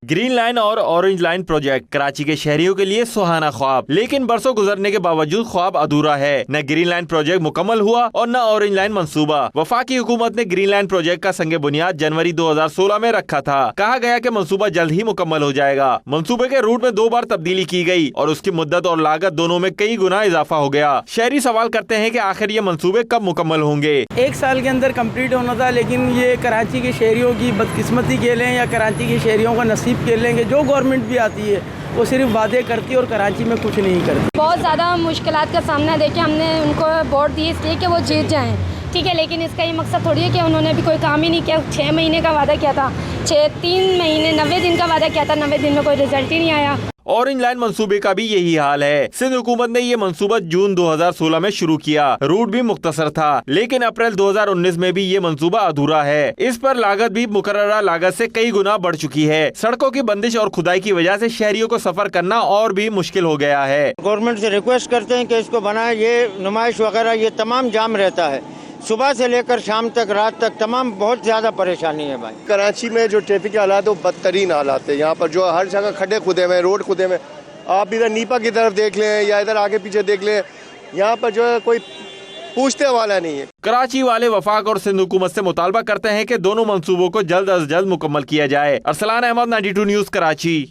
Green line اور orange line project Karachi کے شہریوں کے لیے سہانا خواب، لیکن برسوں گزرنے کے باوجود خواب ادھورا ہے۔ نہ گرین لائن پروجیکٹ مکمل ہوا اور نہ اورنج لائن منصوبہ۔ وفاقی حکومت نے گرین لائن پروجیکٹ کا سنگ بنیاد جنوری 2016 میں رکھا تھا۔ کہا گیا کہ منصوبہ جلد ہی مکمل ہو جائے گا۔ منصوبے کے روٹ میں 2 بار تبدیلی کی گئی اور اس کی مدت اور لاگت دونوں میں کئی گنا اضافہ ہو گیا۔ شہری سوال کرتے ہیں کہ آخر یہ منصوبے کب مکمل ہوں گے؟ 1 سال کے اندر کمپلیٹ ہونا تھا، لیکن یہ کراچی کے شہریوں کی بدقسمتی کہہ لیں یا کراچی کے شہریوں کا نصیب کہہ لیں کہ جو گورنمنٹ بھی آتی ہے وہ صرف وعدے کرتی ہے اور کراچی میں کچھ نہیں کرتی۔ بہت زیادہ مشکلات کا سامنا دیکھیں، ہم نے ان کو ووٹ دی اس لیے کہ وہ جیت جائیں، ٹھیک ہے، لیکن اس کا یہ مقصد تھوڑی ہے کہ انہوں نے بھی کوئی کام ہی نہیں کیا۔ 6 مہینے کا وعدہ کیا تھا، 3 مہینے 90 دن کا وعدہ کیا تھا، 90 دن میں کوئی رزلٹ ہی نہیں آیا۔ اورنج لائن منصوبے کا بھی یہی حال ہے۔ سندھ حکومت نے یہ منصوبہ جون 2016 میں شروع کیا۔ روٹ بھی مختصر تھا، لیکن اپریل 2019 میں بھی یہ منصوبہ ادھورا ہے۔ اس پر لاگت بھی مقررہ لاگت سے کئی گنا بڑھ چکی ہے۔ سڑکوں کی بندش اور کھدائی کی وجہ سے شہریوں کو سفر کرنا اور بھی مشکل ہو گیا ہے۔ گورنمنٹ سے ریکویسٹ کرتے ہیں کہ اس کو بنائے۔ یہ نمائش وغیرہ یہ تمام جام رہتا ہے، صبح سے لے کر شام تک، رات تک، تمام بہت زیادہ پریشانی ہے بھائی۔ کراچی میں جو ٹریفک کے حالات وہ بدترین حالات ہیں۔ یہاں پر جو ہر جگہ کھڈے کھدے ہوئے، روڈ کھدے ہوئے، آپ ادھر نیپا کی طرف دیکھ لیں یا ادھر آگے پیچھے دیکھ لیں، یہاں پر جو ہے کوئی پوچھتے والا نہیں ہے۔ کراچی والے وفاق اور سندھ حکومت سے مطالبہ کرتے ہیں کہ دونوں منصوبوں کو جلد از جلد مکمل کیا جائے۔ ارسلان احمد، 92 نیوز، کراچی۔